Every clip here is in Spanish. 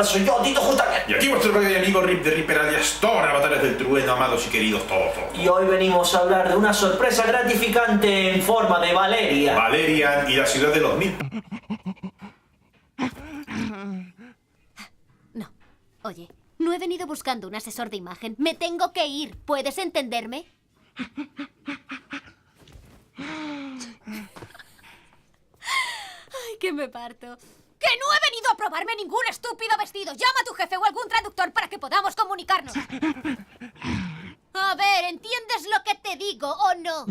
pasa? Soy yo, Tito Justamente. Y aquí vuestro y amigo Rip de Ripper alias Thor, avatares del trueno, amados y queridos todos. Y hoy venimos a hablar de una sorpresa gratificante en forma de Valerian. Valerian y la ciudad de los mil. No. Oye, no he venido buscando un asesor de imagen. Me tengo que ir. ¿Puedes entenderme? Ay, que me parto. ¡Que no he venido a probarme ningún estúpido vestido! ¡Llama a tu jefe o algún traductor para que podamos comunicarnos! A ver, ¿entiendes lo que te digo o no?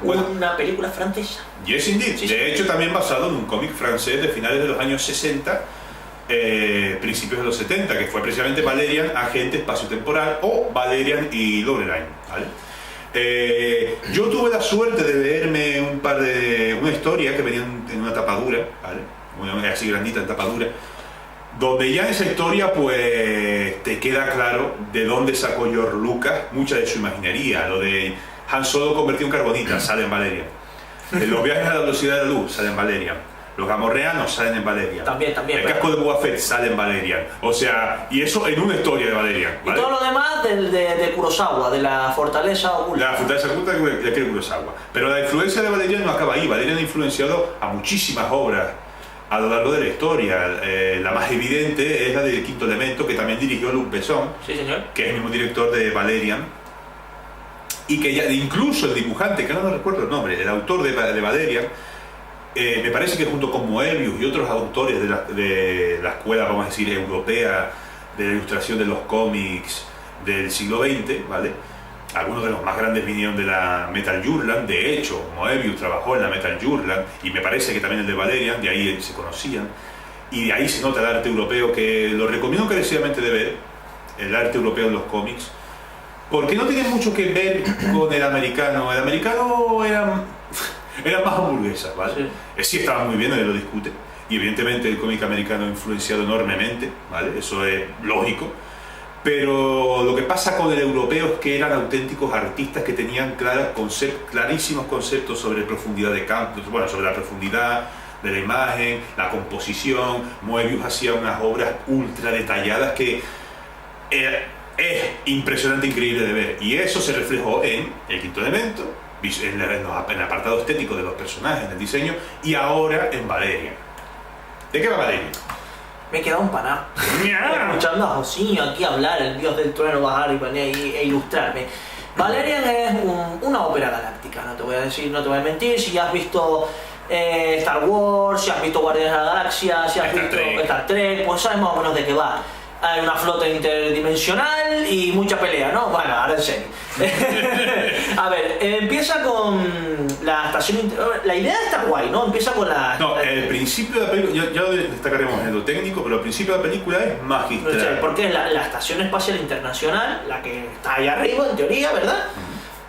Una película francesa. Yes, indeed. Sí, de hecho, también basado en un cómic francés de finales de los años 60, principios de los 70, que fue precisamente Valerian, agente espaciotemporal, o Valerian y Lorelei, ¿vale? Yo tuve la suerte de leerme una historia que venía en una tapadura, ¿vale? Así grandita en tapadura, donde ya en esa historia pues te queda claro de dónde sacó George Lucas mucha de su imaginería. Lo de Han Solo convertido en carbonita sale en Valerian. Los viajes a la velocidad de la luz salen en Valerian. Los gamorreanos salen en Valerian. También. El casco de Boba Fett sale en Valerian. O sea, y eso en una historia de Valerian, ¿vale? Y todo lo demás de Kurosawa, de la fortaleza oculta. La fortaleza oculta de Kurosawa. Pero la influencia de Valerian no acaba ahí. Valerian ha influenciado a muchísimas obras a lo largo de la historia. La más evidente es la del Quinto Elemento, que también dirigió Luc Besson, Sí, señor. que es el mismo director de Valerian. Y que ya, incluso el dibujante, que no me recuerdo el nombre, el autor de Valerian, me parece que junto con Moebius y otros autores de la escuela, vamos a decir, europea de la ilustración de los cómics del siglo XX, ¿vale? Algunos de los más grandes vinieron de la Metal Journal. De hecho, Moebius trabajó en la Metal Journal y me parece que también el de Valerian, de ahí se conocían. Y de ahí se nota el arte europeo, que lo recomiendo encarecidamente de ver, el arte europeo en los cómics, porque no tiene mucho que ver con el americano. El americano era más hamburguesa, ¿vale? Sí. Sí estaba muy bien, nadie lo discute. Y evidentemente el cómic americano ha influenciado enormemente, ¿vale? Eso es lógico. Pero lo que pasa con el europeo es que eran auténticos artistas que tenían clarísimos conceptos sobre profundidad de campo, bueno, sobre la profundidad de la imagen, la composición. Moebius hacía unas obras ultra detalladas que es impresionante, increíble de ver. Y eso se reflejó en El Quinto Elemento, en el apartado estético de los personajes, en el diseño, y ahora en Valerian. ¿De qué va Valerian? Me he quedado empanado. Escuchando a Josinho aquí hablar, el dios del trueno, bajar e ilustrarme. Valerian es una ópera galáctica, no te voy a decir, no te voy a mentir. Si ya has visto Star Wars, si has visto Guardianes de la Galaxia, si has visto Star Trek, pues sabes más o menos de qué va. Hay una flota interdimensional y mucha pelea, ¿no? Bueno, ahora en serio. A ver, empieza con la estación... La idea está guay, ¿no? Empieza con la... No, el principio de la película, ya lo destacaremos en lo técnico, pero el principio de la película es magistral. Porque es la Estación Espacial Internacional, la que está ahí arriba, en teoría, ¿verdad?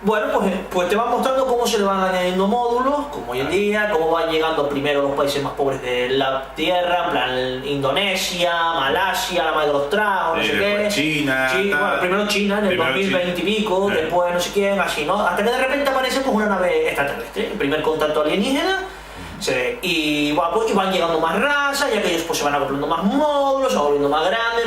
Bueno, pues te va mostrando cómo se le van añadiendo módulos, como hoy en día, cómo van llegando primero los países más pobres de la Tierra, en plan Indonesia, Malasia, la madre de los tragos, no sé qué. China, bueno, primero China en el 2020 y pico, después no sé quién, así, ¿no? Hasta que de repente aparece pues una nave extraterrestre, el primer contacto alienígena. Y van llegando más razas, y aquellos pues se van agrupando más módulos, se van volviendo más grande.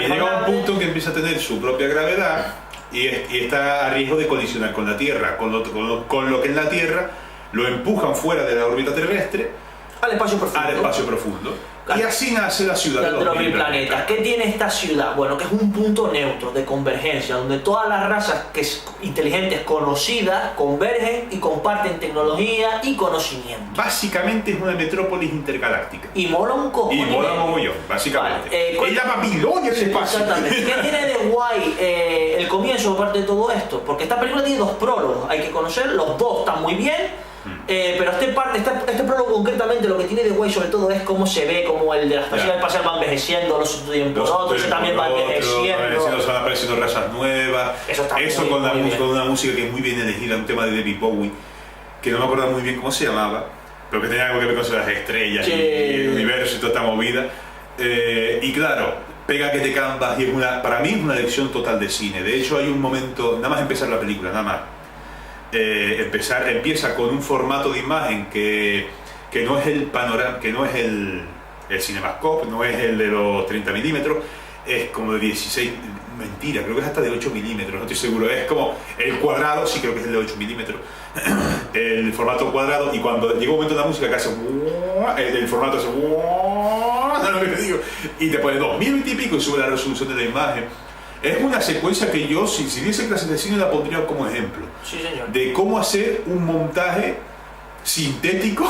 Y llega un punto en que empieza a tener su propia gravedad y está a riesgo de colisionar con la Tierra, con lo que en la Tierra lo empujan fuera de la órbita terrestre al espacio profundo. Y así nace la ciudad de los mil planetas. ¿Qué tiene esta ciudad? Bueno, que es un punto neutro de convergencia, donde todas las razas inteligentes conocidas convergen y comparten tecnología y conocimiento. Básicamente es una metrópolis intergaláctica. Y mola un cojón. Y mola un mogollón, básicamente. Vale, es la Babilonia del espacio. Exactamente. ¿Qué tiene de guay el comienzo, aparte de todo esto? Porque esta película tiene dos prólogos, hay que conocer, los dos están muy bien. Pero este prólogo concretamente lo que tiene de guay sobre todo es cómo se ve, como el de la estación espacial va envejeciendo, los sustituyen por otros, ese también va envejeciendo. Se van apareciendo razas nuevas. Eso con una música que es muy bien elegida, un tema de David Bowie, que no me acuerdo muy bien cómo se llamaba, pero que tenía algo que ver con las estrellas y el universo y toda esta movida. Y claro, pega que te canvas, y para mí es una lección total de cine. De hecho hay un momento, nada más empezar la película, nada más, empieza con un formato de imagen que no es el panorama, que no es el CinemaScope, no es el de los 30 milímetros, es como de 16, mentira, creo que es hasta de 8 milímetros, no estoy seguro, es como el cuadrado, sí creo que es el de 8 milímetros, el formato cuadrado, y cuando llega un momento de la música que hace el formato hace no lo que te digo, y te pone 2000 y pico y sube la resolución de la imagen. Es una secuencia que yo, si diese clases de cine, la pondría como ejemplo. Sí, señor. De cómo hacer un montaje sintético,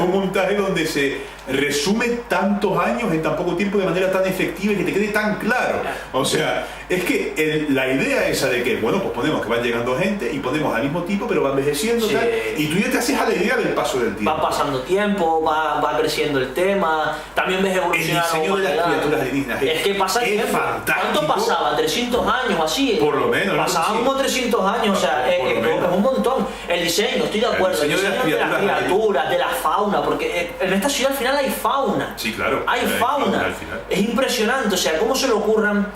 un montaje donde se resume tantos años en tan poco tiempo de manera tan efectiva y que te quede tan claro. O sea, es que la idea esa de que, bueno, pues ponemos que van llegando gente y ponemos al mismo tipo, pero va envejeciendo, Sí. tal, y tú ya te haces a la idea del paso del tiempo. Va pasando tiempo, va creciendo el tema, también ves El evolucionar la diseño de las humanidad. criaturas alienígenas Es que pasa es tiempo. fantástico. ¿Cuánto pasaba? 300 años, así. Por lo menos, Pasaban sí. como 300 años, o sea, Por lo es menos. un montón. El diseño, estoy de acuerdo. El diseño de las criaturas, de la fauna, porque en esta ciudad al final hay fauna. Sí, claro. Hay fauna. Al final. Es impresionante, o sea, cómo se le ocurran.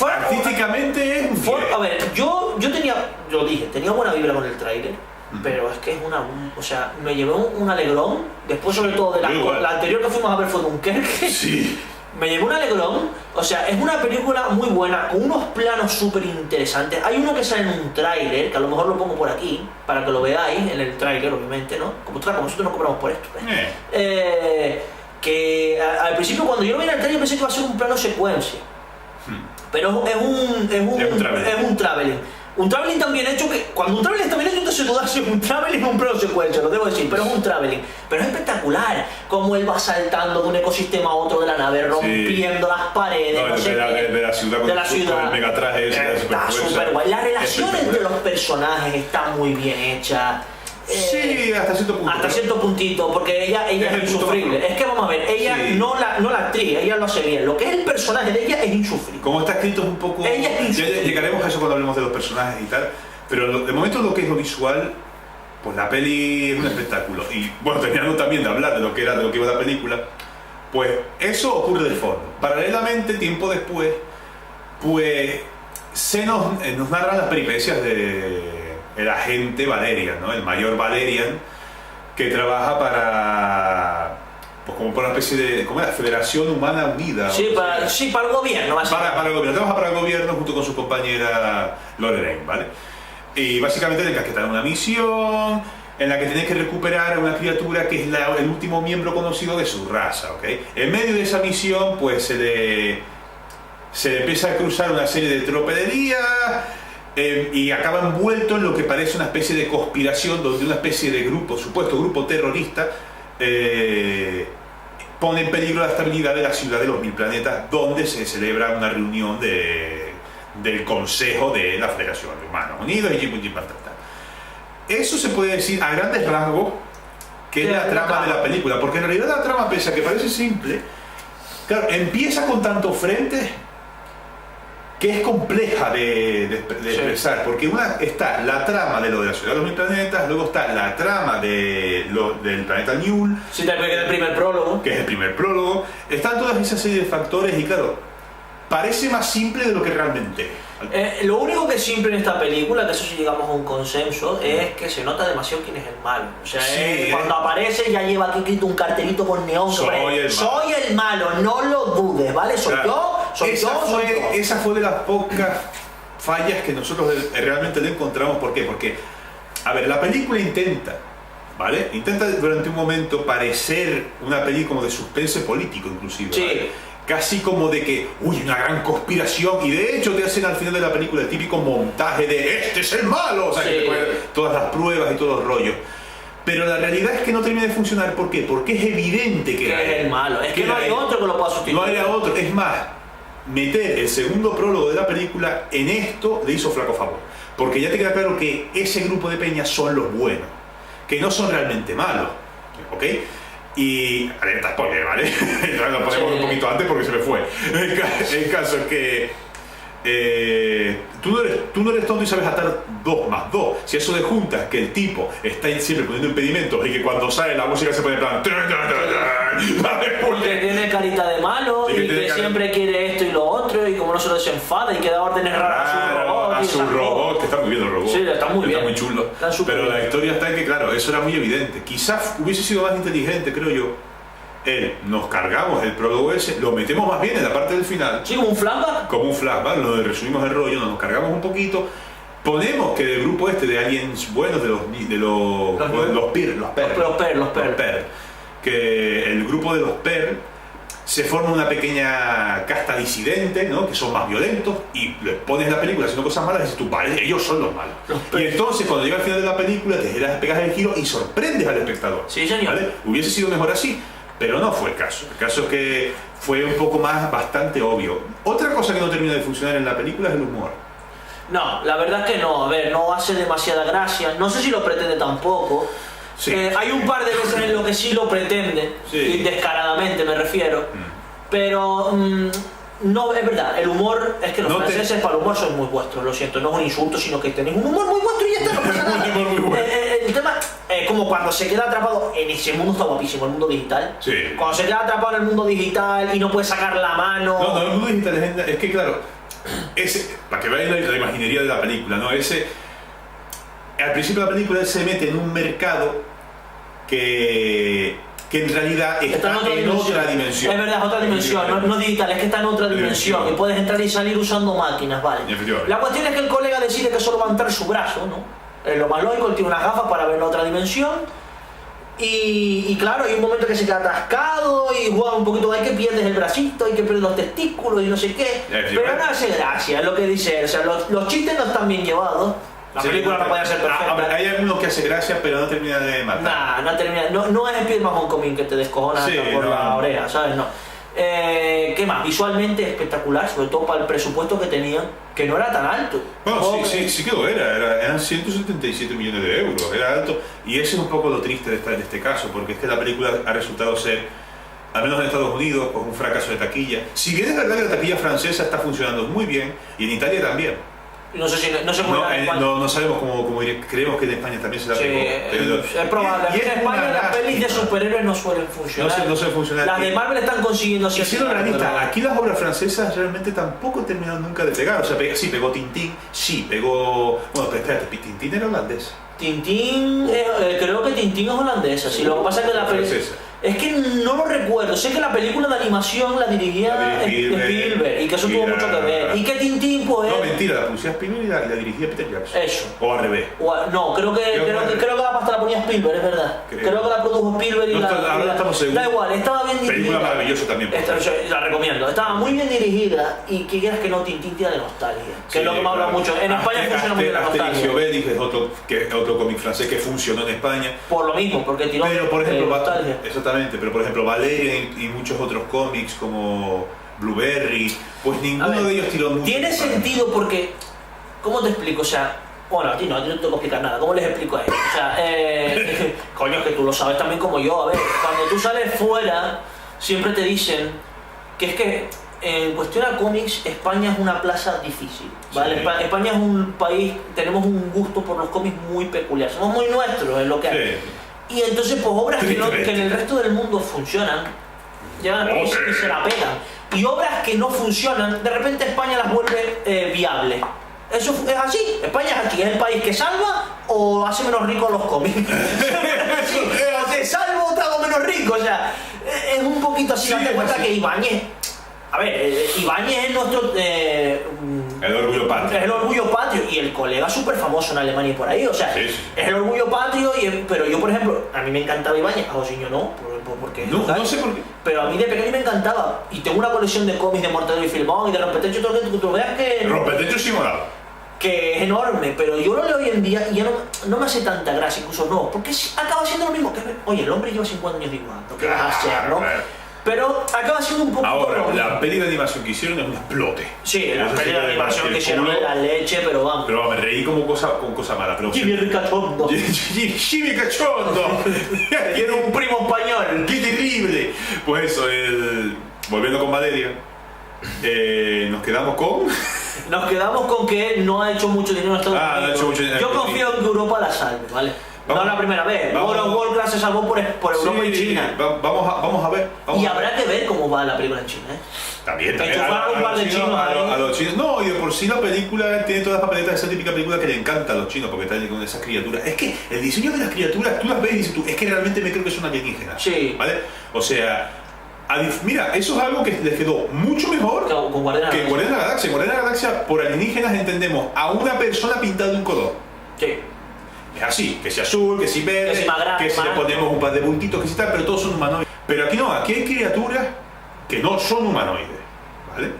Artísticamente es un 10. A ver, yo tenía buena vibra con el tráiler, pero es que es o sea, me llevé un alegrón, después sobre todo de la anterior que fuimos a ver fue Dunkerque. Sí. Me llevé un alegrón, o sea, es una película muy buena, con unos planos súper interesantes. Hay uno que sale en un tráiler, que a lo mejor lo pongo por aquí, para que lo veáis en el tráiler, obviamente, ¿no? Como nosotros no cobramos por esto. Que al principio cuando yo lo vi en el tráiler pensé que iba a ser un plano secuencia. Pero es un traveling. Un traveling tan bien hecho que cuando un traveling está bien hecho te hace dudar si es un traveling o un plano secuencia, lo debo decir, pero es un traveling. Pero es espectacular como él va saltando de un ecosistema a otro de la nave, rompiendo las paredes, No, de la ciudad con el megatraje ese, está súper guay. La relación entre los personajes está muy bien hecha. Sí, hasta cierto punto. Hasta cierto puntito, porque ella es insufrible. Es que vamos a ver, ella Sí. no la actriz, ella lo hace bien. Lo que es el personaje de ella es insufrible. Como está escrito es un poco... Ella es ya llegaremos a eso cuando hablemos de los personajes y tal. Pero de momento lo que es lo visual, pues la peli es un espectáculo. Y bueno, terminando también de hablar de lo que iba la película, pues eso ocurre de fondo. Paralelamente, tiempo después, pues nos narran las peripecias de el agente Valerian, ¿no? El mayor Valerian, que trabaja para, pues como por una especie de, ¿cómo era? Federación Humana Unida. Sí, para el gobierno, básicamente. Para el gobierno, trabaja para el gobierno junto con su compañera Lorraine, ¿vale? Y básicamente le encasquetan una misión en la que tiene que recuperar a una criatura que es el último miembro conocido de su raza, ¿ok? En medio de esa misión, pues se le empieza a cruzar una serie de tropelías. Y acaba envuelto en lo que parece una especie de conspiración donde una especie de supuesto grupo terrorista, pone en peligro la estabilidad de la ciudad de los 1000 planetas, donde se celebra una reunión del Consejo de la Federación de Humanos Unidos y eso se puede decir a grandes rasgos que es la trama de la película, porque en realidad la trama, pese a que parece simple, claro, empieza con tantos frentes que es compleja de expresar, porque está la trama de lo de la ciudad de los 1000 planetas, luego está la trama del planeta Newell, Sí, también el primer prólogo. que es el primer prólogo, están todas esas serie de factores y claro, parece más simple de lo que realmente es. Lo único que es simple en esta película, que eso sí llegamos a un consenso, es que se nota demasiado quién es el malo. O sea, Sí, cuando aparece ya lleva aquí escrito un cartelito con neón sobre soy el malo, no lo dudes, ¿vale? Soy yo. Esa fue de las pocas fallas que nosotros realmente le encontramos. ¿Por qué? Porque, a ver, la película intenta durante un momento parecer una película como de suspense político inclusive, Sí. ¿vale? Casi como de que, una gran conspiración, y de hecho te hacen al final de la película el típico montaje de este es el malo, o sea, Sí. que te ponen todas las pruebas y todo el rollo. Pero la realidad es que no termina de funcionar. ¿Por qué? Porque es evidente que es el malo. Es que no hay otro que lo pueda sustituir. No hay otro. Es más, meter el segundo prólogo de la película en esto le hizo flaco favor. Porque ya te queda claro que ese grupo de peñas son los buenos, que no son realmente malos. ¿Ok? Y alerta spoiler, ¿vale? Lo ponemos un poquito antes porque se me fue. El caso es que tú no eres tonto y sabes atar 2 más 2. Si eso de juntas que el tipo está siempre poniendo impedimentos y que cuando sale la música se pone en plan que tiene carita de malo y que siempre quiere esto y lo otro y como no se enfada y que da órdenes raras a su robot. Que está muy bien el robot. Sí, está muy bien. Está muy chulo. Pero la historia está en que, claro, eso era muy evidente. Quizás hubiese sido más inteligente, creo yo. Nos cargamos el prólogo ese, lo metemos más bien en la parte del final. Sí, como un flashback. Como un flashback, lo resumimos el rollo, nos cargamos un poquito. Ponemos que el grupo este de aliens buenos, los PER, que el grupo de los PER se forma una pequeña casta disidente, ¿no? Que son más violentos, y les pones la película haciendo cosas malas y dices tú, vale, ellos son los malos. Y entonces cuando llega al final de la película te pegas el giro y sorprendes al espectador. Sí, señor. ¿Vale? Hubiese sido mejor así, pero no fue el caso. El caso es que fue un poco bastante obvio. Otra cosa que no termina de funcionar en la película es el humor. No, la verdad es que no, a ver, no hace demasiada gracia, no sé si lo pretende tampoco. Sí. Hay un par de veces en lo que sí lo pretende, y descaradamente me refiero, pero no, es verdad, el humor, es que los franceses para el humor son muy vuestros, lo siento, no es un insulto, sino que tenéis un humor muy vuestro y ya está, no pasa nada. El tema es como cuando se queda atrapado en ese mundo, está guapísimo, el mundo digital. Sí. Cuando se queda atrapado en el mundo digital y no puede sacar la mano. No, el mundo digital es que claro, para que veáis la imaginería de la película, ¿no? Al principio de la película él se mete en un mercado que en realidad está en otra dimensión. Es verdad, es otra dimensión, no digital, es que está en otra dimensión y puedes entrar y salir usando máquinas, vale. La cuestión es que el colega decide que solo va a entrar su brazo, ¿no? Lo más lógico, él tiene unas gafas para ver la otra dimensión. Y claro, hay un momento que se queda atascado y juega un poquito, hay que pierdes el bracito, hay que perder los testículos y no sé qué. Pero no hace gracia, es lo que dice él. O sea, los chistes no están bien llevados. La película no puede ser perfecta. Hay algunos que hace gracia, pero no termina de matar. No termina. No es Spider-Man Homecoming que te descojona por la oreja, ¿sabes? No. ¿Qué más? Visualmente espectacular, sobre todo para el presupuesto que tenían, que no era tan alto. Bueno, sí que lo eran 177 millones de euros, era alto. Y eso es un poco lo triste de este caso, porque es que la película ha resultado ser, al menos en Estados Unidos, pues un fracaso de taquilla. Si bien es verdad que la taquilla francesa está funcionando muy bien, y en Italia también. No sé cómo en España. No sabemos cómo ir. Creemos que en España también se la pegó. Es probable. En España las pelis de superhéroes no suelen funcionar. No suelen funcionar. Las de Marvel están consiguiendo ser. Siendo realista, aquí las obras francesas realmente tampoco terminaron nunca de pegar. O sea, sí pegó Tintín, Bueno, pero espérate, Tintín era holandés. Tintín, creo que Tintín es holandesa. Sí, lo que pasa es que la película. Es que no lo recuerdo, sé que la película de animación la dirigía Spielberg y que eso tuvo mucho que ver. Y que Tintín, pues. No, mentira, la producía Spielberg y la dirigía Peter Jackson. Eso. O al revés. No, creo que la pasta la ponía Spielberg, es verdad. Creo que la produjo Spielberg y ahora no estamos seguros. Da igual, estaba bien dirigida. Película maravillosa también. La recomiendo. Estaba muy bien dirigida y que quieras que no, Tintín tiene de nostalgia. Que es lo que me habla mucho. En España funciona muy bien la nostalgia. Asterix y Obelix es otro cómic francés que funcionó en España. Por lo mismo, porque tiró. Pero por ejemplo, exactamente, pero por ejemplo Valerian y muchos otros cómics como Blueberry, pues ninguno de ellos tiró mucho. Tiene sentido porque, ¿cómo te explico? O sea, bueno, a ti no te tengo que explicar nada, ¿cómo les explico a ellos? O sea, coño, que tú lo sabes también como yo, a ver, cuando tú sales fuera, siempre te dicen que es que en cuestión a cómics, España es una plaza difícil, ¿vale? Sí. España es un país, tenemos un gusto por los cómics muy peculiar, somos muy nuestros en lo que hay. Y entonces, pues obras que en el resto del mundo funcionan, llegan y se la pegan. Y obras que no funcionan, de repente España las vuelve viables. Eso es así, España es así, es el país que salva o hace menos rico a los cómics. O te salvo o te hago menos rico, o sea, es un poquito así, date cuenta que Ibáñez. A ver, Ibáñez es nuestro... el orgullo patrio. Es el orgullo patrio y el colega súper famoso en Alemania y por ahí, o sea, es el orgullo patrio, pero yo, por ejemplo, a mí me encantaba Ibáñez, a Josiño no, porque no sé por qué. Pero a mí de pequeño me encantaba y tengo una colección de cómics de Mortadelo y Filemón y de Rompetecho y todo que tú veas que... Rompetecho sí molaba. Que es enorme, pero yo lo leo hoy en día y ya no me hace tanta gracia, incluso no, porque acaba siendo lo mismo que... Oye, el hombre lleva 50 años dibujando, ¿qué vas a hacer, no? Pero acaba siendo un poco... Ahora, la peli de animación que hicieron es un explote. Sí, la peli de animación que hicieron es la leche, pero vamos. Pero me reí con cosa mala. Pero Jimmy Cachondo. Jimmy Cachondo. Tiene un primo español. ¡Qué terrible! Pues eso, volviendo con Valeria, nos quedamos con... Nos quedamos con que no ha hecho mucho dinero en Estados Unidos. No ha hecho mucho dinero. Yo confío en que Europa la salve, ¿vale? No es la primera vez. World of Warcraft se salvó por Europa y China. Vamos a ver. Y habrá que ver cómo va la película en China, ¿eh? También. Un par de chinos a los chinos. No, y de por sí la película tiene todas las papeletas de esa típica película que le encanta a los chinos, porque están con esas criaturas. Es que el diseño de las criaturas, tú las ves y dices tú, es que realmente me creo que son alienígenas. Sí. ¿Vale? O sea, mira, eso es algo que les quedó mucho mejor que Guardianes de la Galaxia. En Guardianes de la Galaxia, por alienígenas entendemos a una persona pintada de un color. Sí. Es así, que sea azul, que sea verde, que si le ponemos un par de puntitos, que si tal, pero todos son humanoides. Pero aquí no, aquí hay criaturas que no son humanoides, ¿vale?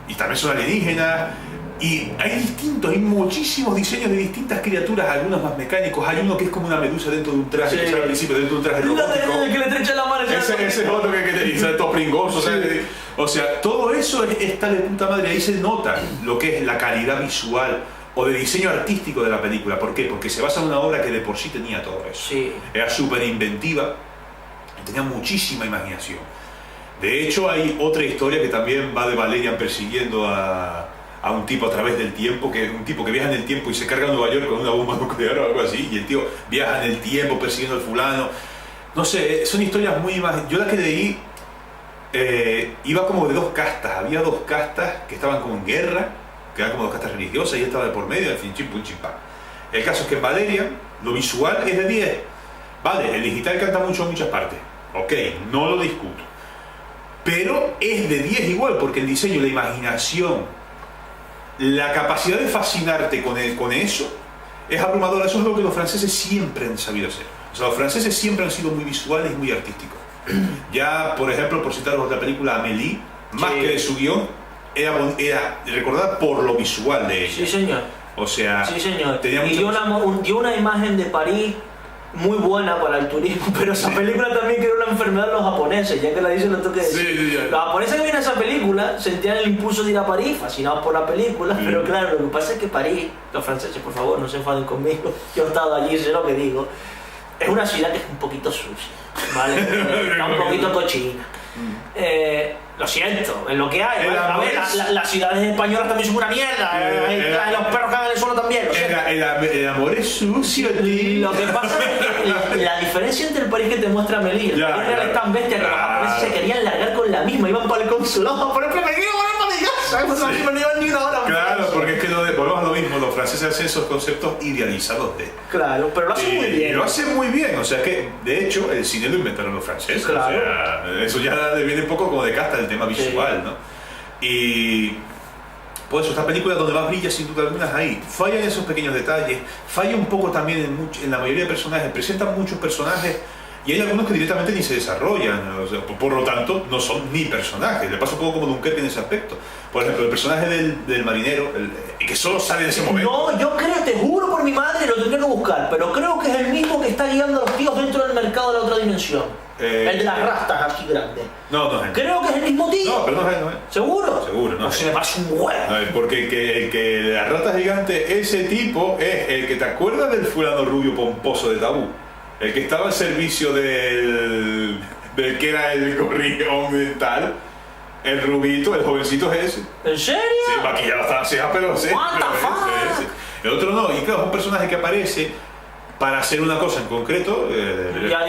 Y también son alienígenas. Y hay muchísimos diseños de distintas criaturas, algunos más mecánicos. Hay uno que es como una medusa dentro de un traje, que sale al principio dentro de un traje robótico. Que le estrecha la mano. Ese es otro que te dice, todo pringoso. Sí. O sea, todo eso está de puta madre. Ahí se nota lo que es la calidad visual o de diseño artístico de la película. ¿Por qué? Porque se basa en una obra que de por sí tenía todo eso. Sí. Era súper inventiva, tenía muchísima imaginación. De hecho, hay otra historia que también va de Valerian persiguiendo a un tipo a través del tiempo, que es un tipo que viaja en el tiempo y se carga a Nueva York con una bomba nuclear o algo así, y el tío viaja en el tiempo persiguiendo al fulano. No sé, son historias muy más... Yo la que leí iba como de dos castas. Había dos castas que estaban como en guerra, que eran como dos castas religiosas, y él estaba de por medio, en fin, chim, pum, chim, pam. El caso es que en Valerian lo visual es de 10. Vale, el digital canta mucho en muchas partes. Ok, no lo discuto. Pero es de 10 igual, porque el diseño, la imaginación, la capacidad de fascinarte con eso es abrumadora. Eso es lo que los franceses siempre han sabido hacer. O sea, los franceses siempre han sido muy visuales y muy artísticos. Ya, por ejemplo, por citar otra película, Amélie, más que de su guión, era recordada por lo visual de ella. Sí, señor. O sea, sí, señor. Y dio una imagen de París muy buena para el turismo, pero esa película también creó una enfermedad en los japoneses, ya que la dicen, lo tengo que decir. Sí, los japoneses que vieron esa película sentían el impulso de ir a París, fascinados por la película, pero claro, lo que pasa es que París, los franceses, por favor, no se enfaden conmigo, yo he estado allí, sé lo que digo, es una ciudad que es un poquito sucia, ¿vale? Está un poquito cochina. Lo siento, es lo que hay. A ver, las ciudades españolas también son una mierda. Los perros cagan en el suelo también. El amor es sucio, tío. Lo que pasa es que la diferencia entre el París que te muestra Amélie y el París real es tan bestia que los japoneses se querían largar con la misma. Iban para el consulado. Por ejemplo, me quiero volver para mi casa. Pues así no iban ni una hora. Claro, porque es que volvemos a lo mismo. Los franceses hacen esos conceptos idealizados de. Claro, pero lo hacen muy bien. Lo hacen muy bien. O sea que, de hecho, el cine lo inventaron los franceses. Claro. O sea, eso ya viene un poco como de casta el tema visual, ¿no? Y pues esta película donde más brilla sin duda alguna es ahí. Falla en esos pequeños detalles, falla un poco también en la mayoría de personajes, presentan muchos personajes y hay algunos que directamente ni se desarrollan, o sea, por lo tanto no son ni personajes. Le pasa un poco como Dunkerque en ese aspecto. Por ejemplo, el personaje del marinero, que solo sale en ese momento. No, yo creo, te juro por mi madre, lo tendré que buscar, pero creo que es el mismo que está guiando a los tíos dentro del mercado de la otra dimensión. El de las rastas aquí grande. No es él. Creo que es el mismo tío. No, pero no es él, no es. ¿Seguro? Seguro, no. O se me pasa un huevo. No, porque el que de las ratas gigantes, ese tipo es el que te acuerdas del fulano rubio pomposo de Tabú. El que estaba al servicio del que era el gorrión mental. El rubito, el jovencito es ese. ¿En serio? Sí, maquillado hasta las cejas, pero sí. What the fuck? El otro no, y claro, es un personaje que aparece para hacer una cosa en concreto.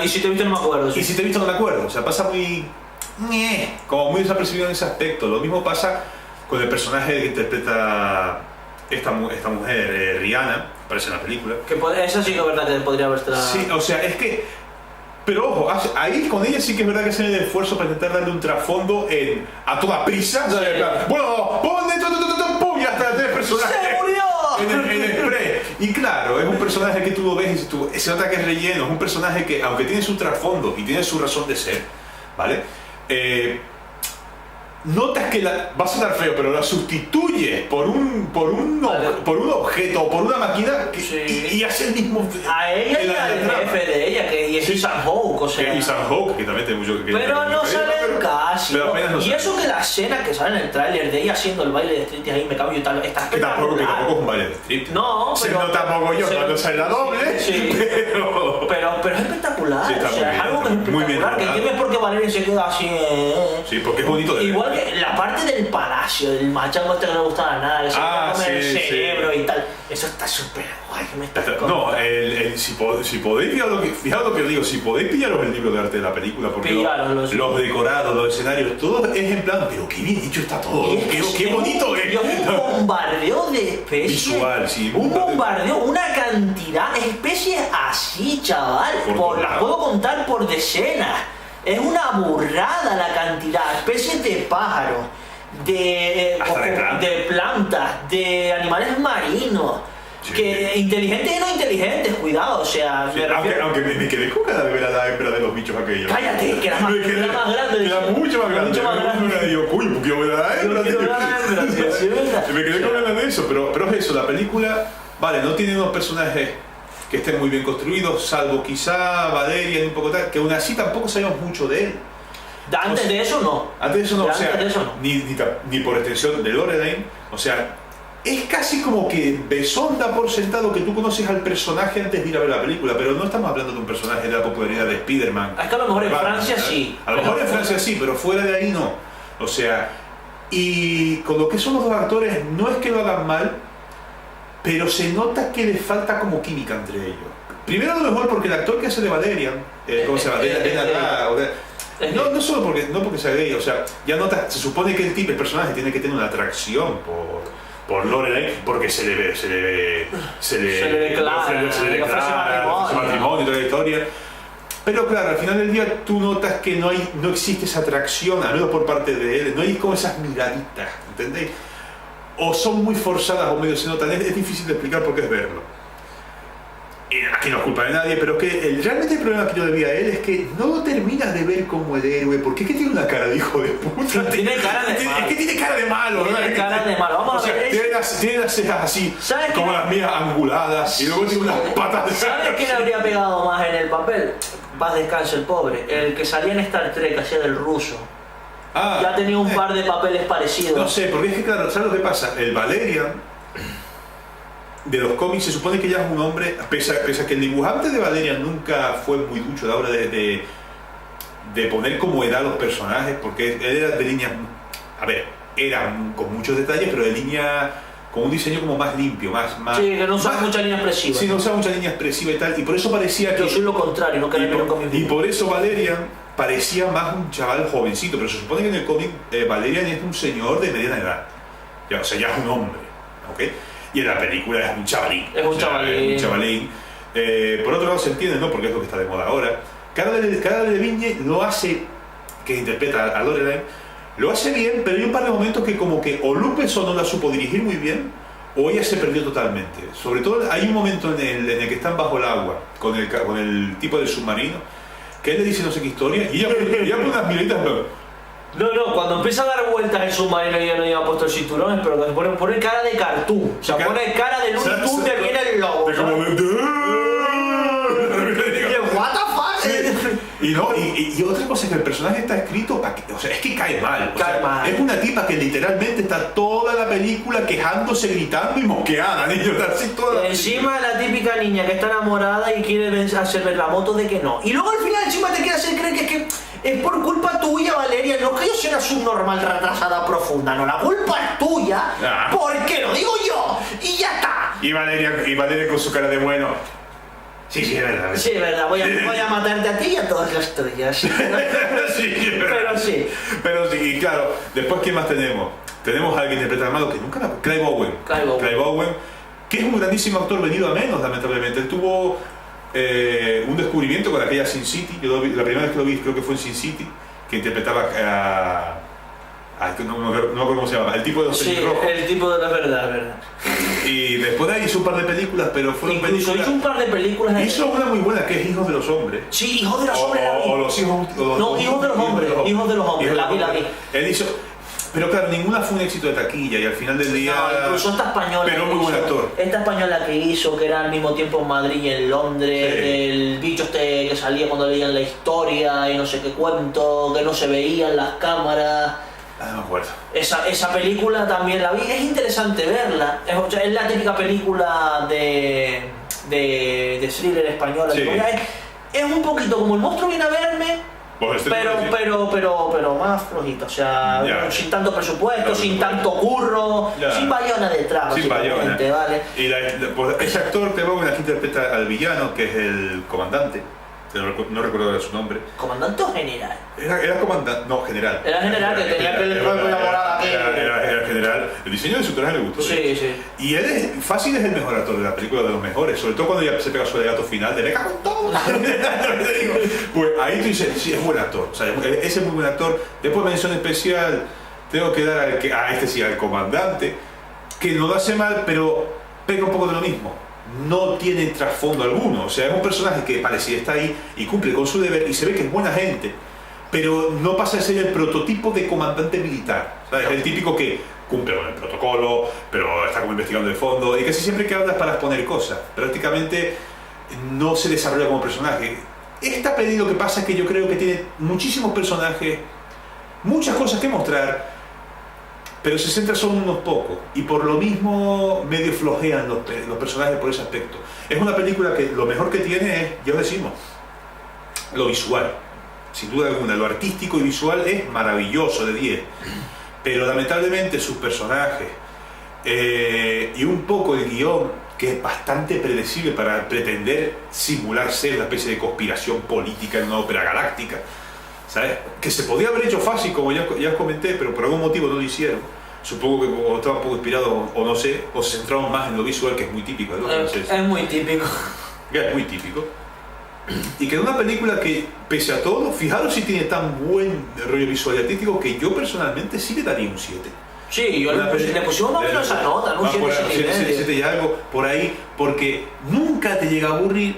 Y si te he visto no me acuerdo. Sí. Y si te he visto no me acuerdo, o sea, pasa muy... como muy desapercibido en ese aspecto. Lo mismo pasa con el personaje que interpreta esta mujer, Rihanna, aparece en la película. Que esa sí que es verdad que podría haber estado... Sí, o sea, es que... Pero ojo, ahí con ella sí que es verdad que hacen el esfuerzo para intentar darle un trasfondo a toda prisa. Sí. Bueno, pon dentro, pum, ya está, 3 personajes. ¡Se murió! En el spray. Y claro, es un personaje que tú lo ves y se nota que es relleno. Es un personaje que, aunque tiene su trasfondo y tiene su razón de ser, ¿vale? Notas que va a sonar feo, pero la sustituye por un objeto o por una máquina y hace el mismo. A ella y al jefe de ella, que es Ethan Hawke, o sea. Ethan Hawke, que también tiene mucho que. Pero no salen casi. Pero apenas no y eso que la escena que sale en el tráiler de ella haciendo el baile de street ahí me cambio y tal, está que tampoco es un baile de street. No, pero. No tampoco yo cuando sale la doble. Sí. Pero es espectacular. Sí, está o sea, es algo que es espectacular. Que entiendes por qué Valeria se queda así. Sí, porque es bonito de ver. Igual que la parte del palacio, del machango este que no le gustaba nada, que se come el cerebro y tal. Eso está súper guay. Ay, que me estás No, si podéis, fijaos lo que os digo, si podéis pillaros el libro de arte de la película, porque los decorados, los escenarios, todo es en plan, pero qué bien hecho está todo, qué bonito es. Un bombardeo de especies. Visual, sí. Un bombardeo, una cantidad de especies así, chaval. Las puedo contar por decenas. Es una burrada la cantidad. Especies de pájaros, de plantas, de animales marinos. Sí. Que inteligentes y no inteligentes, cuidado, o sea... Sí, aunque me quedé con cada vez la hembra de los bichos aquellos. Cállate, que era más grande. Era mucho más grande. Y yo, uy, ¿por qué voy a ver la hembra? Me quedé con ganas de eso, pero es eso, la película, vale, no tiene unos personajes que estén muy bien construidos, salvo quizá Valerian y un poco tal, que aún así tampoco sabemos mucho de él. Antes de eso no. Antes de eso no, o sea, ni por extensión de Lorelai, o sea... Es casi como que Besson da por sentado que tú conoces al personaje antes de ir a ver la película, pero no estamos hablando de un personaje de la popularidad de Spider-Man. Es que a lo mejor en Francia sí. A lo mejor en Francia sí, pero fuera de ahí no. O sea, y con lo que son los dos actores, no es que lo hagan mal, pero se nota que les falta como química entre ellos. Primero a lo mejor porque el actor que hace de Valerian, ¿cómo se llama? No solo porque sea gay, o sea, ya notas, se supone que el personaje tiene que tener una atracción por Lorelai, porque se le ve claro, matrimonio y toda la historia. Pero claro, al final del día tú notas que no existe esa atracción, al menos por parte de él, no hay como esas miraditas, ¿entendéis? O son muy forzadas o medio se notan, es difícil de explicar porque es verlo. Y aquí no es culpa de nadie, pero que realmente el problema que yo le vi a él es que no lo terminas de ver como el héroe, porque es que tiene una cara de hijo de puta. Tiene cara de malo. Es que tiene cara de malo, ¿no? Tiene cara de malo. Vamos a ver. Tiene las cejas así, como las mías anguladas, y luego tiene unas patas. ¿Sabes quién habría pegado más en el papel? Paz descanse el pobre. El que salía en Star Trek, hacía del ruso. Ya tenía un par de papeles parecidos. No sé, porque es que claro, ¿sabes lo que pasa? El Valerian de los cómics se supone que ya es un hombre, pese a que el dibujante de Valerian nunca fue muy ducho a la hora de poner como edad los personajes, porque él era de línea, era con muchos detalles, pero de línea con un diseño como más limpio, más sí, que no usaba mucha línea expresiva. Sí, no usaba mucha línea expresiva y tal, y por eso parecía que... Yo soy lo contrario, no quería ver un cómic. Y por eso Valerian parecía más un chaval jovencito, pero se supone que en el cómic Valerian es un señor de mediana edad, ya, o sea, ya es un hombre, ¿ok? Y en la película es un chavalín. Es un chavalín. Por otro lado se entiende, ¿no? Porque es lo que está de moda ahora. Cara de Viñe lo hace, que interpreta a Lorelai, lo hace bien, pero hay un par de momentos que como que o Luc Besson no la supo dirigir muy bien, o ella se perdió totalmente. Sobre todo hay un momento en el que están bajo el agua, con el tipo del submarino, que él le dice no sé qué historia, y ella pone unas miraditas... No, cuando empieza a dar vueltas el submarino y ya no lleva puesto el cinturón, pero que pone cara de cartoon. O sea, pone cara de Looney Tunes que viene el lobo. What the fuck? Y otra cosa es que el personaje está escrito para que, o sea, es que cae mal. Es una tipa que literalmente está toda la película quejándose, gritando y mosqueada. Encima la típica niña que está enamorada y quiere hacer ver la moto de que no. Y luego al final encima te quiere hacer creer que es por culpa tuya, Valeria, no que yo sea una subnormal retrasada profunda, no, la culpa es tuya, porque lo digo yo, y ya está. Y Valeria con su cara de bueno. Sí, es verdad. Sí, es verdad, voy a matarte a ti y a todas las tuyas. Sí, es verdad. Pero sí, y claro, después ¿qué más tenemos? Tenemos a alguien que interpreta al malo que nunca Clive Owen, que es un grandísimo actor venido a menos, lamentablemente. Él tuvo un descubrimiento con aquella Sin City. Yo la primera vez que lo vi creo que fue en Sin City, que interpretaba no me acuerdo cómo se llama, el tipo de los tenis rojos. El tipo de la verdad. Y después de ahí hizo un par de películas, pero fueron películas. Hizo un par de películas. Hizo una muy buena que es Hijos de los Hombres. Sí, Hijos de los Hombres. O los hijos. No, Hijos de los Hombres. Hijos de los Hombres. La vi. Él hizo. Pero claro, ninguna fue un éxito de taquilla y al final del día... No, incluso esta española... Pero muy buen actor. Esta española que hizo, que era al mismo tiempo en Madrid y en Londres, sí. El bicho que salía cuando leían la historia y no sé qué cuento, que no se veían las cámaras... No me acuerdo. Esa película también la vi, es interesante verla. Es la típica película de thriller española. Sí. Es un poquito como El monstruo viene a verme, Pero más flojito, o sea, sin tanto presupuesto, sin tanto curro, sin Bayona detrás, sin Bayona. ¿vale? Y pues ese actor que interpreta al villano, que es el comandante, no recuerdo su nombre. ¿Comandante o general? Era comandante, no, general. Era general, que tenía el cuerpo y la morada aquí. Era general. El diseño de su traje me gustó. Sí. Y él fácil es el mejor actor de la película, de los mejores, sobre todo cuando ya se pega su alegato final de "le cago en todo". Pues ahí tú dices, sí, es buen actor. O sea, ese es muy buen actor. Después, mención especial, tengo que dar al comandante, que no lo hace mal, pero pega un poco de lo mismo. No tiene trasfondo alguno, o sea, es un personaje que parecía estar ahí y cumple con su deber y se ve que es buena gente, pero no pasa a ser el prototipo de comandante militar, ¿sabes? El típico que cumple con el protocolo, pero está como investigando de fondo y casi siempre que habla es para exponer cosas, prácticamente no se desarrolla como personaje. Esta peli lo que pasa es que yo creo que tiene muchísimos personajes, muchas cosas que mostrar, pero se centra solo en unos pocos y por lo mismo medio flojean los personajes por ese aspecto. Es una película que lo mejor que tiene es, ya lo decimos, lo visual, sin duda alguna. Lo artístico y visual es maravilloso, de 10, pero lamentablemente sus personajes y un poco el guión, que es bastante predecible para pretender simular ser una especie de conspiración política en una ópera galáctica, ¿sabes? Que se podía haber hecho fácil, como ya os comenté, pero por algún motivo no lo hicieron. Supongo que o estaban un poco inspirados, o no sé, o se centraron más en lo visual, que es muy típico de los franceses. Es muy típico. Es muy típico. Y que es una película que, pese a todo, fijaros si tiene tan buen rollo visual y artístico, que yo personalmente sí le daría un 7. Sí, yo le pusimos más o menos esa nota, ¿no? 7 y algo, por ahí, porque nunca te llega a aburrir,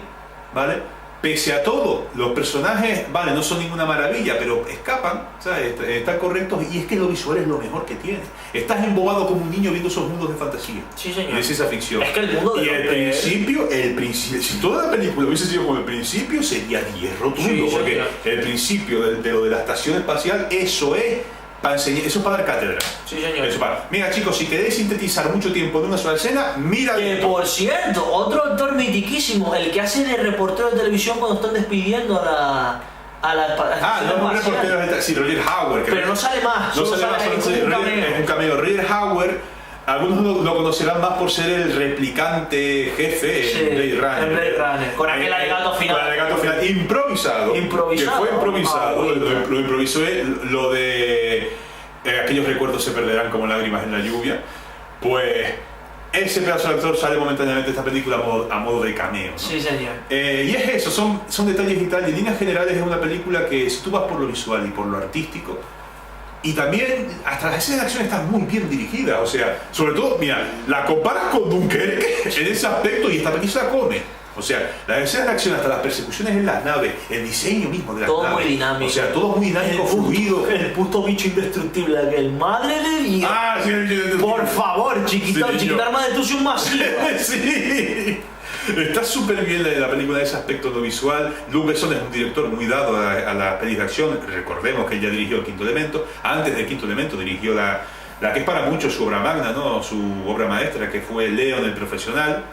¿vale? Pese a todo, los personajes, vale, no son ninguna maravilla, pero escapan, ¿sabes? Están correctos, y es que lo visual es lo mejor que tiene. Estás embobado como un niño viendo esos mundos de fantasía. Sí, señor. Y de ciencia ficción. Es que el mundo de y el principio, si toda la película hubiese sido como el principio, sería 10 rotundo, sí, porque señor. El principio de lo de la estación espacial, eso es para enseñar, eso es para dar cátedra. Sí, señor. Eso para. Mira, chicos, si queréis sintetizar mucho tiempo en una sola escena, mira. Que por cierto, otro actor mitiquísimo, el que hace de reportero de televisión cuando están despidiendo a la no, un reportero, sí, Roger Hauer. Pero no sale más. No sale más, es un cameo. Roger Hauer, algunos lo conocerán más por ser el replicante jefe en Blade Runner. En Blade Runner, con aquel alegato final. Con el alegato final improvisado. Que fue improvisado. Lo improvisó él, lo de aquellos recuerdos se perderán como lágrimas en la lluvia. Pues ese pedazo de actor sale momentáneamente de esta película a modo de cameo, ¿no? Sí, señor. Y es eso, son detalles y tal. Y en líneas generales es una película que, si tú vas por lo visual y por lo artístico, y también hasta las escenas de acción están muy bien dirigidas, o sea, sobre todo, mira, la comparas con Dunkerque en ese aspecto y esta película se la come. O sea, las escenas de acción, hasta las persecuciones en las naves, el diseño mismo de las naves. Todo muy dinámico. O sea, todo muy dinámico, fluido. El puto bicho indestructible, aquel. Madre de Dios. Por favor, chiquita arma de tusión masiva. Sí. Está súper bien la película de ese aspecto no visual. Luc Besson es un director muy dado a la peli de acción. Recordemos que él ya dirigió El Quinto Elemento. Antes del Quinto Elemento dirigió la que es para muchos su obra magna, ¿no? Su obra maestra, que fue Leon el Profesional.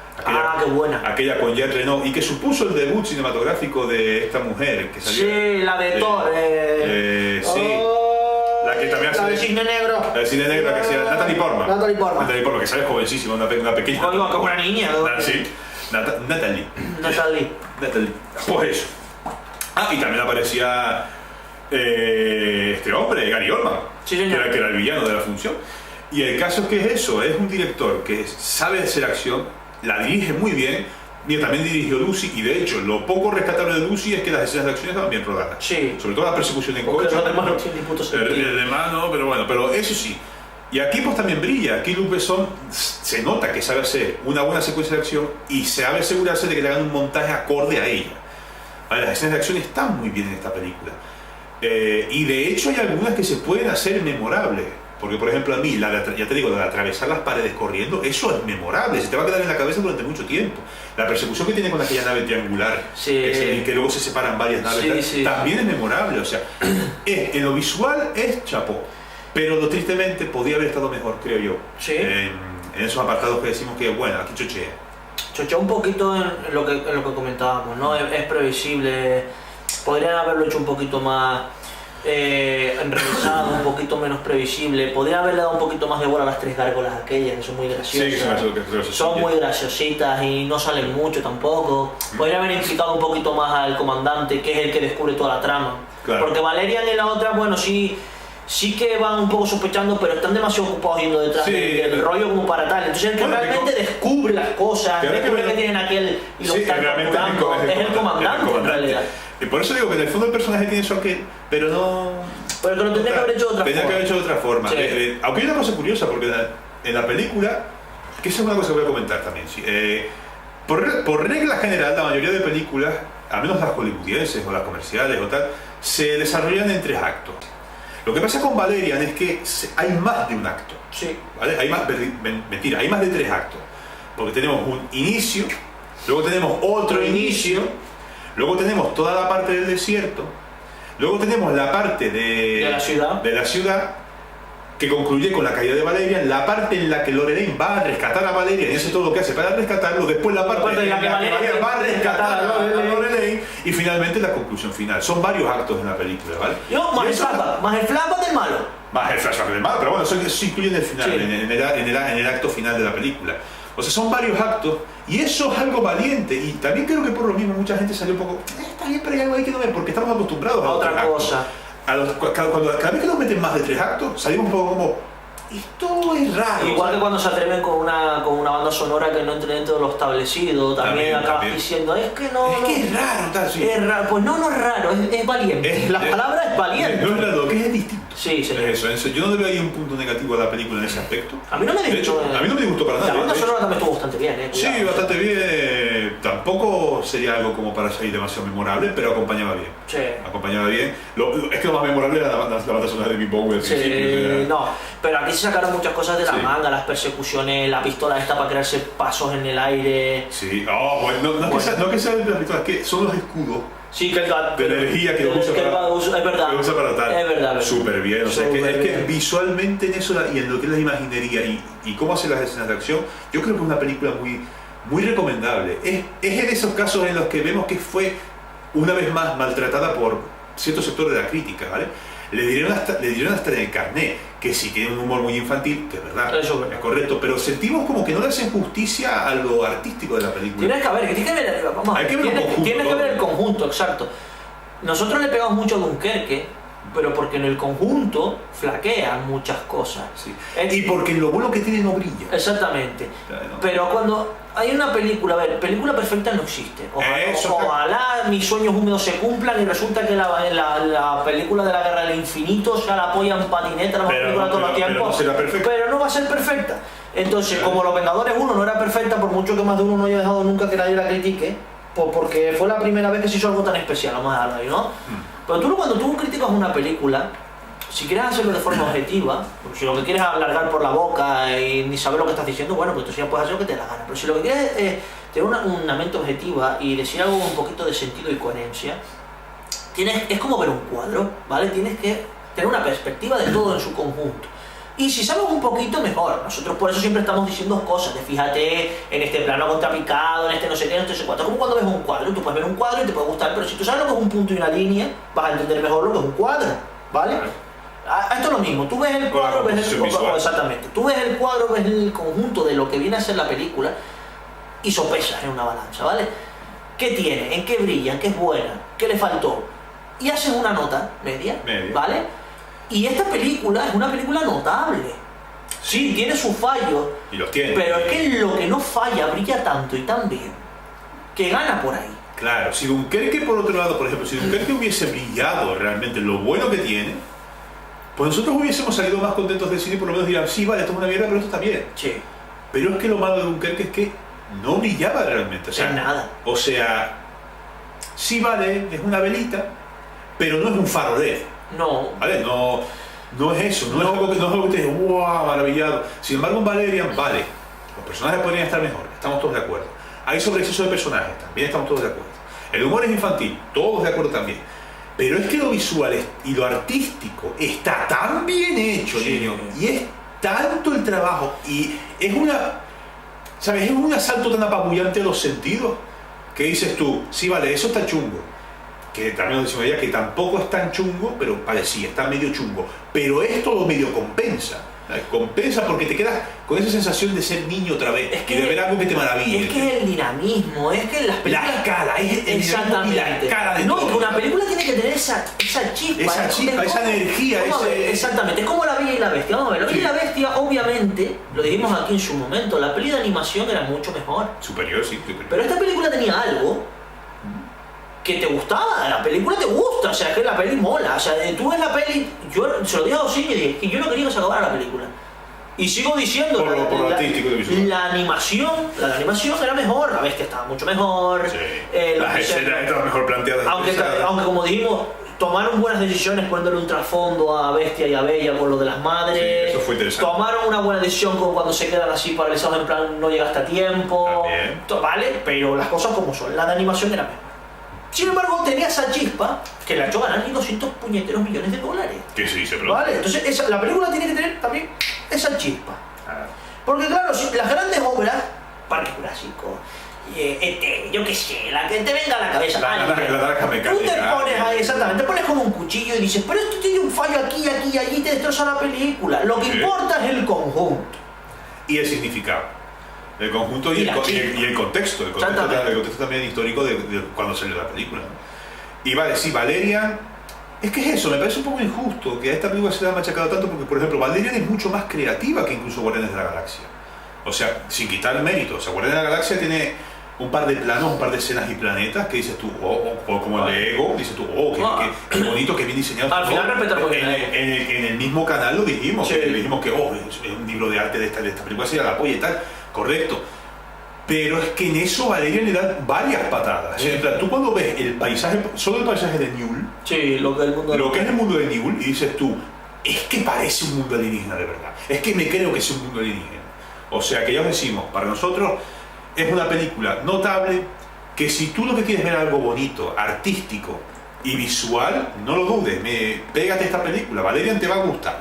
Qué buena. Aquella con Jean Reno, y que supuso el debut cinematográfico de esta mujer que salió. Sí, la de Thor. Sí. La que también hace. La de Cisne Negro. La de Cisne Negro, que hacía Natalie Portman. Natalie Portman, que sale jovencísima, una pequeña. Oiga, como una niña. Sí. Natalie. Pues eso. Y también aparecía este hombre, Gary Oldman, sí, que era el villano de la función. Y el caso es que es eso, es un director que sabe hacer acción, la dirige muy bien. Mira, también dirigió Lucy, y de hecho lo poco rescatable de Lucy es que las escenas de acción estaban bien rodadas. Sí. Sobre todo la persecución en coche. Los demás no tienen ni puto sentido. El demás no, pero bueno, pero eso sí. Y aquí pues también brilla. Aquí Luc Besson se nota que sabe hacer una buena secuencia de acción y sabe asegurarse de que le hagan un montaje acorde a ella. Las escenas de acción están muy bien en esta película. Y de hecho hay algunas que se pueden hacer memorables. Porque por ejemplo a mí, ya te digo, la de atravesar las paredes corriendo, eso es memorable, se te va a quedar en la cabeza durante mucho tiempo. La persecución que tiene con aquella nave triangular, que luego se separan varias naves, también es memorable. O sea, en lo visual es chapó. Pero tristemente podía haber estado mejor, creo yo. Sí. En esos apartados que decimos que, bueno, aquí chochea. Chochea un poquito en lo que comentábamos, ¿no? Es previsible. podrían haberlo hecho un poquito más enrevesado, un poquito menos previsible. Podrían haberle dado un poquito más de bola a las 3 gárgolas aquellas, que son muy graciosas. Sí, son muy graciositas y no salen mucho tampoco. Podrían haber implicado un poquito más al comandante, que es el que descubre toda la trama. Claro. Porque Valerian y la otra, bueno, sí que van un poco sospechando, pero están demasiado ocupados yendo detrás del rollo como para tal. Entonces el que realmente descubre las cosas, descubre que tienen aquel y lo están capturando, es el comandante en realidad. Y por eso digo que en el fondo el personaje tiene eso aquel, pero no... Pero que lo tendría que haber hecho de otra forma. Tendría que haber hecho de otra forma. Sí. Aunque hay una cosa curiosa, porque en la película, que esa es una cosa que voy a comentar también, sí, por regla general, la mayoría de películas, al menos las hollywoodienses o las comerciales o tal, se desarrollan en 3 actos. Lo que pasa con Valerian es que hay más de un acto. Sí. ¿Vale? Hay más de 3 actos. Porque tenemos un inicio, luego tenemos otro inicio, luego tenemos toda la parte del desierto, luego tenemos la parte de la ciudad, que concluye con la caída de Valerian, la parte en la que Lorelei va a rescatar a Valerian y hace todo lo que hace para rescatarlo, después la parte en la que Valerian va a rescatar a Lorelei y finalmente la conclusión final. Son varios actos en la película, ¿vale? Más el flashback del malo. Más el flashback del malo, pero bueno, eso incluye en el final, sí. en el acto final de la película. O sea, son varios actos y eso es algo valiente y también creo que por lo mismo mucha gente salió un poco, está bien, pero hay algo ahí que no ve, porque estamos acostumbrados a otra cosa. Cada vez que nos meten más de 3 actos, salimos un poco como, esto es raro. Igual que cuando se atreven con una banda sonora que no entra dentro de lo establecido, también acabas diciendo, es que es raro, tal, sí. Es raro, pues no es raro, es valiente. La palabra es valiente. No es raro, que es distinto. Sí, sí. Eso. Yo no le veo ahí un punto negativo a la película en ese aspecto. A mí no me disgustó. De hecho, a mí no me disgustó para nada. La banda sonora también estuvo bastante bien, Sí, bastante bien. Tampoco sería algo como para salir demasiado memorable, pero acompañaba bien. Sí. Acompañaba bien. Es que lo más memorable era la banda sonora de Big Bowie. Sí, no. Pero aquí se sacaron muchas cosas de la manga, las persecuciones, la pistola esta para crearse pasos en el aire. Sí, bueno, no es que sean las pistolas, es que son los escudos. Sí, que el gato. De energía que usa es verdad. Que usa para tal. Es verdad. Súper bien. O sea, es que visualmente en eso y en lo que es la imaginería y cómo hacer las escenas de acción, yo creo que es una película muy recomendable. Es en esos casos en los que vemos que fue una vez más maltratada por cierto sector de la crítica, ¿vale? Le dieron hasta en el carnet que sí tiene un humor muy infantil, que es verdad, es correcto, pero sentimos como que no le hacen justicia a lo artístico de la película. Tienes que ver el conjunto, exacto. Nosotros le pegamos mucho a Dunkerque, pero porque en el conjunto flaquean muchas cosas. Sí. Y porque lo bueno que tiene no brilla. Exactamente. Pero cuando hay una película, película perfecta no existe. Ojalá mis sueños húmedos se cumplan y resulta que la película de la Guerra del Infinito ya la apoyan patineta, la película todo el tiempo. Pero no va a ser perfecta. Entonces, como Los Vengadores 1 no era perfecta, por mucho que más de uno no haya dejado nunca que nadie la critique, porque fue la primera vez que se hizo algo tan especial, vamos a darle, ¿no? Pero cuando tú criticas una película, si quieres hacerlo de forma objetiva, porque si lo que quieres es alargar por la boca y ni saber lo que estás diciendo, bueno, pues tú ya puedes hacer lo que te da la gana. Pero si lo que quieres es tener una mente objetiva y decir algo con un poquito de sentido y coherencia, es como ver un cuadro, ¿vale? Tienes que tener una perspectiva de todo en su conjunto. Y si sabes un poquito, mejor. Nosotros por eso siempre estamos diciendo cosas de fíjate en este plano contrapicado, en este no sé qué, en este no sé cuánto. Como cuando ves un cuadro, tú puedes ver un cuadro y te puede gustar, pero si tú sabes lo que es un punto y una línea, vas a entender mejor lo que es un cuadro, ¿vale? Esto es lo mismo, tú ves el cuadro, exactamente. Tú ves el cuadro, ves el conjunto de lo que viene a ser la película y sopesas en una balanza, ¿vale? ¿Qué tiene? ¿En qué brilla? ¿En qué es buena? ¿Qué le faltó? Y haces una nota media. ¿Vale? Y esta película es una película notable. Sí, tiene sus fallos. Y los tiene. Pero es que lo que no falla brilla tanto y tan bien que gana por ahí. Claro, si Dunkerque, por otro lado, por ejemplo, si Dunkerque hubiese brillado realmente lo bueno que tiene, pues nosotros hubiésemos salido más contentos del cine y por lo menos dirían, sí, vale, esto es una mierda, pero esto está bien. Sí. Pero es que lo malo de Dunkerque es que no brillaba realmente. O sea, nada. O sea, sí, vale, es una velita, pero no es un faro LED. No. ¿Vale? No es eso, no es algo que te dice, ¡wow! Maravillado. Sin embargo, en Valerian, vale, los personajes podrían estar mejor, estamos todos de acuerdo. Hay sobreexceso de personajes, también estamos todos de acuerdo. El humor es infantil, todos de acuerdo también. Pero es que lo visual y lo artístico está tan bien hecho, niño, y es tanto el trabajo, y es ¿sabes? Es un asalto tan apabullante a los sentidos, que dices tú, sí, vale, eso está chungo. que también nos decimos ella, que tampoco es tan chungo, pero parecía, está medio chungo. Pero es todo medio compensa. Compensa porque te quedas con esa sensación de ser niño otra vez, es que, y de ver algo que te maravilla. Es que el dinamismo, es que las películas... La escala, exactamente. La escala de no, todo. que una película tiene que tener esa chispa. Esa chispa, esa energía. Exactamente, es como La Bella y la Bestia. Vamos a ver, La Bella y la Bestia, obviamente, lo dijimos aquí en su momento, la peli de animación era mucho mejor. Superior, sí. Superior. Pero esta película tenía algo que te gustaba, la película te gusta, o sea, que la peli mola, o sea, tú ves la peli, yo se lo dije a Osinio y dije que yo no quería que se acabara la película. Y sigo diciendo, por lo artístico de visual. la animación era mejor, la bestia estaba mucho mejor. Sí. Las escenas estaban mejor planteadas. Aunque como dijimos, tomaron buenas decisiones poniéndole un trasfondo a Bestia y a Bella por lo de las madres. Sí, eso fue interesante. Tomaron una buena decisión con cuando se quedan así paralizados en plan no llegaste a tiempo. Vale, pero las cosas como son, la de animación era mejor. Sin embargo, tenía esa chispa que la echó a ganar 200 puñeteros millones de dólares. Que sí, se produce. Vale, entonces la película tiene que tener también esa chispa. Porque claro, si las grandes obras, Parque Jurásico, yo qué sé, la que te venga a la cabeza. La naranja mecánica. Tú te pones ahí, exactamente, te pones con un cuchillo y dices, pero esto tiene un fallo aquí, aquí y allí, te destroza la película. Lo que importa es el conjunto. Y el significado. El conjunto y el contexto. El contexto también histórico de cuando salió la película. Y vale, sí, Valerian. Es que es eso, me parece un poco injusto que a esta película se le haya machacado tanto porque, por ejemplo, Valerian es mucho más creativa que incluso Guardianes de la Galaxia. O sea, sin quitar mérito. O sea, Guardianes de la Galaxia tiene un par de planos, un par de escenas y planetas que dices tú, como el de Ego, dices tú, qué bonito, qué bien diseñado. Al final respetar en el mismo canal lo dijimos, sí. Dijimos que es un libro de arte de esta película, sería la apoya y tal, correcto. Pero es que en eso Valerian le da varias patadas. Sí. En plan, tú cuando ves el paisaje, solo el paisaje de Newell, sí, lo que es el mundo de Newell, y dices tú, es que parece un mundo alienígena de verdad. Es que me creo que es un mundo alienígena. O sea, que ya os decimos, para nosotros es una película notable que si tú lo que quieres ver es algo bonito, artístico y visual, no lo dudes, pégate esta película, Valerian te va a gustar.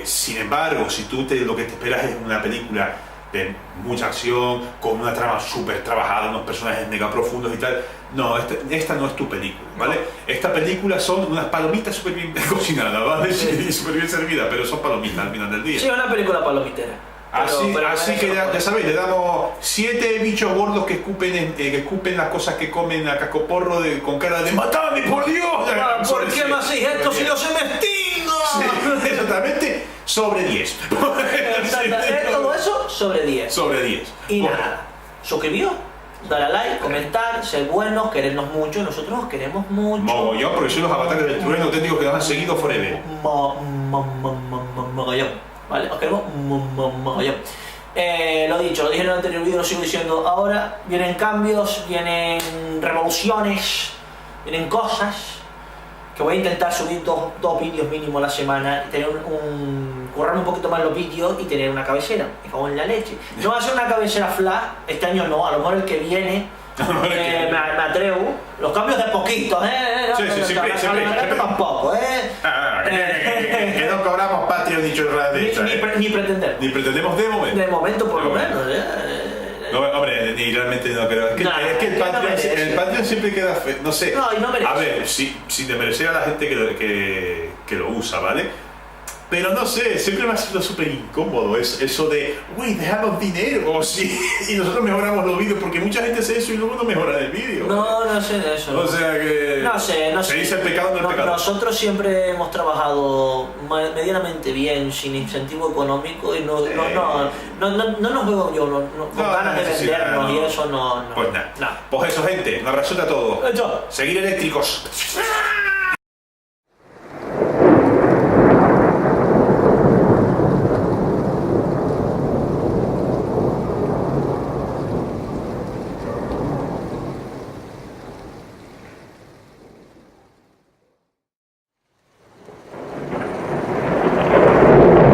Sin embargo, si tú lo que te esperas es una película de mucha acción, con una trama súper trabajada, unos personajes mega profundos y tal, no, esta no es tu película, ¿vale? No. Esta película son unas palomitas súper bien cocinadas, ¿vale? Sí, súper bien servidas, pero son palomitas al final del día. Sí, es una película palomitera. Así que ya sabéis, le damos 7 bichos gordos que escupen las cosas que comen a cascoporro con cara de ¡matame, por Dios! ¿Por qué me hacéis esto si yo se me extingo? Sí, exactamente, sobre 10. Todo eso sobre 10. Sobre 10. Y nada, suscribíos, dale a like, comentar, ser buenos, querernos mucho, nosotros os queremos mucho. Mogollón, porque soy los avatares del trueno auténticos que nos han seguido forever. Mogollón. ¿Vale? Os queremos mogollón. Lo dicho, lo dije en el anterior vídeo, lo sigo diciendo ahora. Vienen cambios, vienen revoluciones, vienen cosas que voy a intentar subir dos vídeos mínimo a la semana y tener currarme un poquito más los vídeos y tener una cabecera. Me cago en la leche. No va a ser una cabecera flash, este año no, a lo mejor el que viene me atrevo. Los cambios de poquito, siempre tampoco, que no cobramos Patreon ni chorradas de esta, ni pretendemos. Ni pretendemos de momento. De momento, por lo menos, No, hombre, ni realmente no, pero es que el Patreon siempre queda no sé. No, y no merece. A ver, sin desmerecer a la gente que lo usa, ¿vale? Pero no sé, siempre me ha sido súper incómodo eso de, güey, déjanos dinero, o sí, y nosotros mejoramos los vídeos, porque mucha gente hace eso y luego no mejora el vídeo. No sé de eso. O sea que... No sé. Se dice el pecado, no el pecado. Nosotros siempre hemos trabajado medianamente bien, sin incentivo económico, y no nos veo yo con ganas de vendernos y eso no. Pues nada. Pues eso, gente, un abrazote a todos. Hecho. Seguir eléctricos.